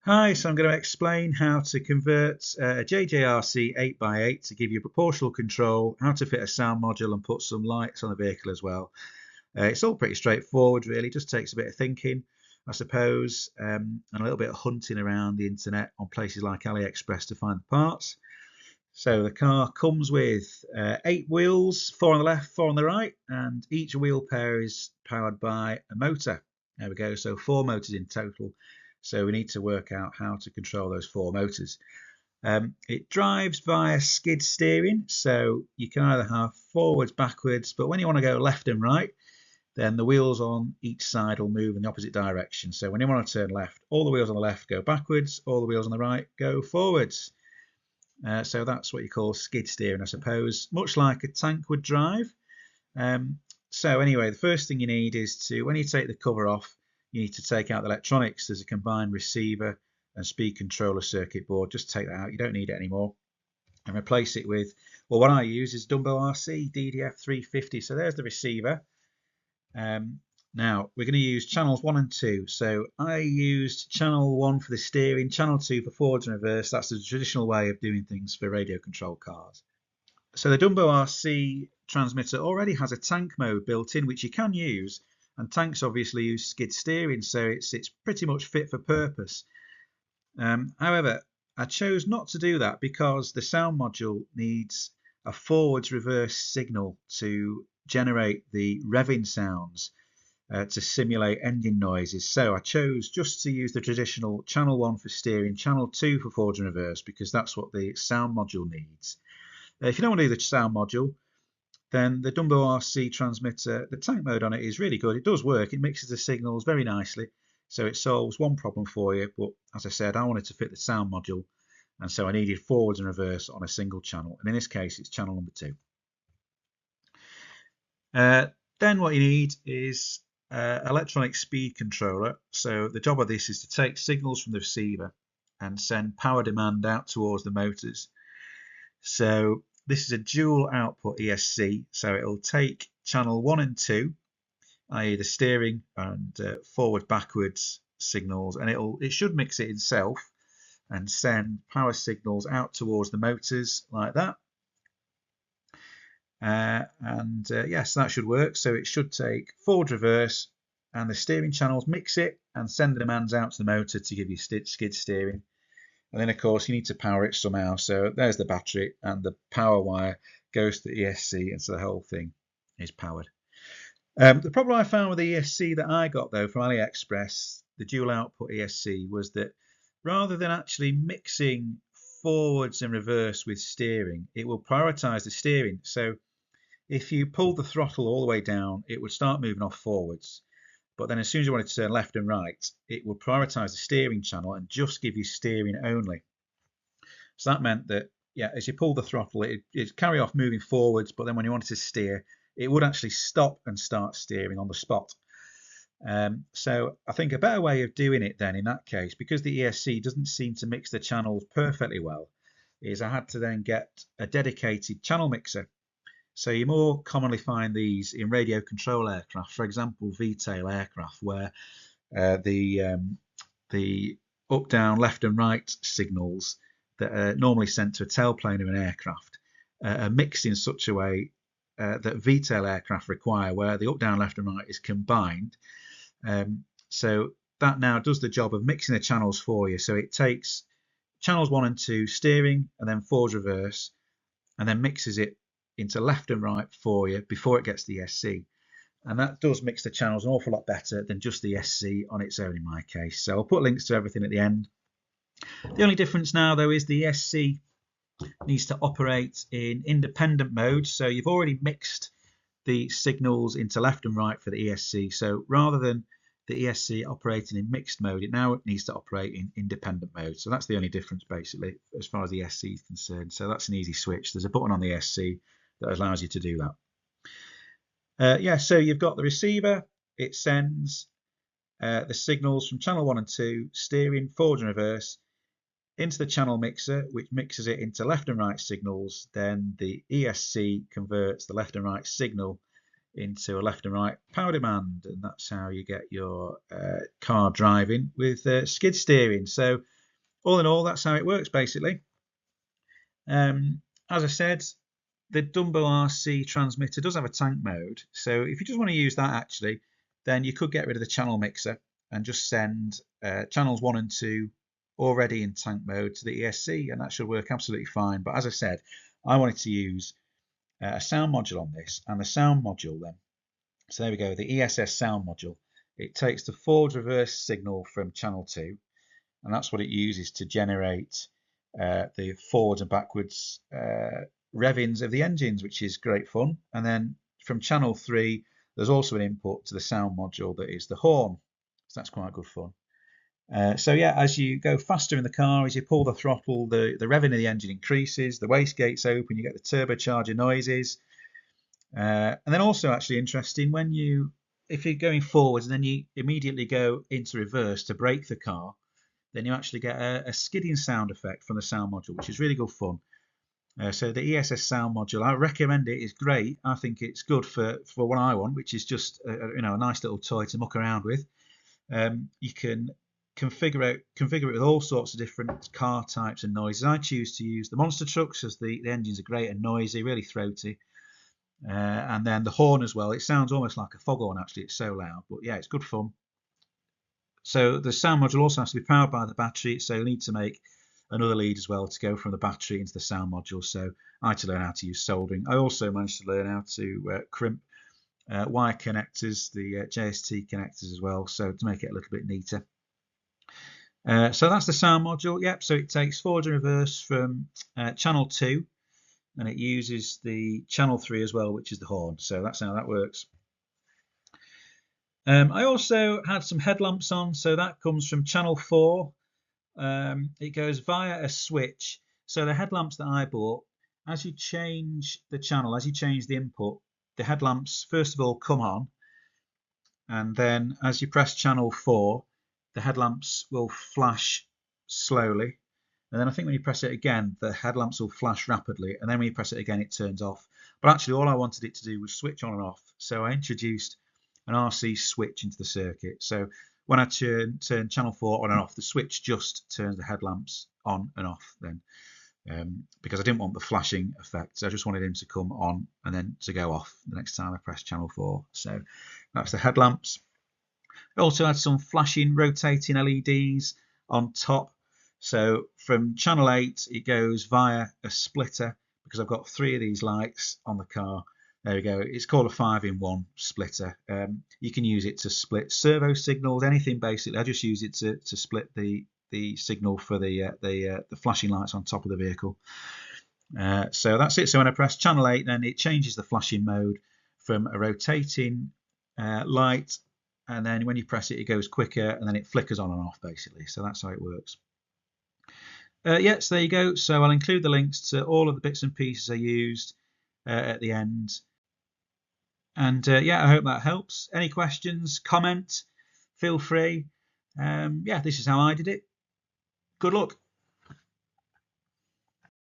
Hi, so I'm going to explain how to convert a JJRC 8x8 to give you proportional control, how to fit a sound module and put some lights on the vehicle as well. It's all pretty straightforward, really, just takes a bit of thinking, I suppose, and a little bit of hunting around the internet on places like AliExpress to find the parts. So the car comes with 8 wheels, 4 on the left, 4 on the right, and each wheel pair is powered by a motor. There we go, so 4 motors in total. So we need to work out how to control those 4 motors. It drives via skid steering, so you can either have forwards, backwards, but when you want to go left and right, then the wheels on each side will move in the opposite direction. So when you want to turn left, all the wheels on the left go backwards, all the wheels on the right go forwards. So that's what you call skid steering, I suppose, much like a tank would drive. So anyway, the first thing you need is to, when you take the cover off, you need to take out the electronics. There's a combined receiver and speed controller circuit board. Just take that out. You don't need it anymore. And replace it with, well, what I use is Dumbo RC DDF350. So there's the receiver. Now we're going to use channels 1 and 2. So I used channel 1 for the steering, channel 2 for forwards and reverse. That's the traditional way of doing things for radio control cars. So the Dumbo RC transmitter already has a tank mode built in, which you can use, and tanks obviously use skid steering, so it's pretty much fit for purpose. However, I chose not to do that because the sound module needs a forwards reverse signal to generate the revving sounds to simulate engine noises. So I chose just to use the traditional channel 1 for steering, channel 2 for forwards and reverse, because that's what the sound module needs. If you don't want to do the sound module, then the Dumbo RC transmitter, the tank mode on it is really good. It does work. It mixes the signals very nicely. So it solves one problem for you. But as I said, I wanted to fit the sound module. And so I needed forwards and reverse on a single channel. And in this case, it's channel number 2. Then what you need is electronic speed controller. So the job of this is to take signals from the receiver and send power demand out towards the motors. So this is a dual output ESC, so it'll take channel 1 and 2, i.e. the steering and forward backwards signals, and it should mix it itself and send power signals out towards the motors like that. Yes, that should work. So it should take forward, reverse, and the steering channels, mix it and send the demands out to the motor to give you skid steering. And then, of course, you need to power it somehow. So there's the battery, and the power wire goes to the ESC, and so the whole thing is powered. The problem I found with the ESC that I got, though, from AliExpress, the dual output ESC, was that rather than actually mixing forwards and reverse with steering, it will prioritize the steering. So if you pulled the throttle all the way down, it would start moving off forwards. But then as soon as you wanted to turn left and right, it would prioritize the steering channel and just give you steering only. So that meant that, yeah, as you pull the throttle, it'd carry off moving forwards, but then when you wanted to steer, it would actually stop and start steering on the spot. So I think a better way of doing it then in that case, because the ESC doesn't seem to mix the channels perfectly well, is I had to then get a dedicated channel mixer. So you more commonly find these in radio control aircraft, for example, V-tail aircraft, where the up, down, left and right signals that are normally sent to a tailplane of an aircraft are mixed in such a way that V-tail aircraft require, where the up, down, left and right is combined. So that now does the job of mixing the channels for you. So it takes channels 1 and 2 steering and then forwards, reverse, and then mixes it into left and right for you before it gets the ESC. And that does mix the channels an awful lot better than just the ESC on its own in my case. So I'll put links to everything at the end. The only difference now, though, is the ESC needs to operate in independent mode. So you've already mixed the signals into left and right for the ESC. So rather than the ESC operating in mixed mode, it now needs to operate in independent mode. So that's the only difference, basically, as far as the ESC is concerned. So that's an easy switch. There's a button on the ESC that allows you to do that. Yeah, so you've got the receiver. It sends the signals from channel 1 and 2, steering, forward and reverse, into the channel mixer, which mixes it into left and right signals. Then the ESC converts the left and right signal into a left and right power demand, and that's how you get your car driving with skid steering. So all in all, that's how it works basically. As I said, the Dumbo RC transmitter does have a tank mode, so if you just want to use that actually, then you could get rid of the channel mixer and just send channels 1 and 2 already in tank mode to the ESC, and that should work absolutely fine. But as I said, I wanted to use a sound module on this, and the sound module then, so there we go, the ESS sound module, it takes the forward reverse signal from channel 2, and that's what it uses to generate the forwards and backwards revvings of the engines, which is great fun. And then from channel 3, there's also an input to the sound module that is the horn, so that's quite good fun. So yeah, as you go faster in the car, as you pull the throttle, the revving of the engine increases, the wastegate's open, you get the turbocharger noises. And then also actually interesting, if you're going forwards and then you immediately go into reverse to brake the car, then you actually get a skidding sound effect from the sound module, which is really good fun. So the ESS sound module, I recommend it. It's great. I think it's good for what I want, which is just a nice little toy to muck around with. You can configure it with all sorts of different car types and noises. I choose to use the monster trucks as the engines are great and noisy, really throaty. And then the horn as well. It sounds almost like a foghorn actually. It's so loud, but yeah, it's good fun. So the sound module also has to be powered by the battery, so you'll need to make another lead as well to go from the battery into the sound module. So I had to learn how to use soldering. I also managed to learn how to crimp wire connectors, the JST connectors as well, so to make it a little bit neater. So that's the sound module. Yep, so it takes forward and reverse from channel 2, and it uses the channel 3 as well, which is the horn. So that's how that works. I also had some headlamps on, so that comes from channel 4. It goes via a switch. So the headlamps that I bought, as you change the channel, as you change the input, the headlamps first of all come on, and then as you press channel 4, the headlamps will flash slowly, and then I think when you press it again, the headlamps will flash rapidly, and then when you press it again, it turns off. But actually all I wanted it to do was switch on and off, so I introduced an RC switch into the circuit. So when I turn channel 4 on and off, the switch just turns the headlamps on and off then, because I didn't want the flashing effect. So I just wanted him to come on and then to go off the next time I press channel 4. So that's the headlamps. I also had some flashing, rotating LEDs on top. So from channel 8, it goes via a splitter, because I've got 3 of these lights on the car. There we go. It's called a 5-in-1 splitter. You can use it to split servo signals, anything basically. I just use it to split the signal for the flashing lights on top of the vehicle. So that's it. So when I press channel 8, then it changes the flashing mode from a rotating light, and then when you press it, it goes quicker, and then it flickers on and off basically. So that's how it works. Yeah, so there you go. So I'll include the links to all of the bits and pieces I used at the end. And yeah, I hope that helps. Any questions, comment, feel free. Yeah, this is how I did it. Good luck.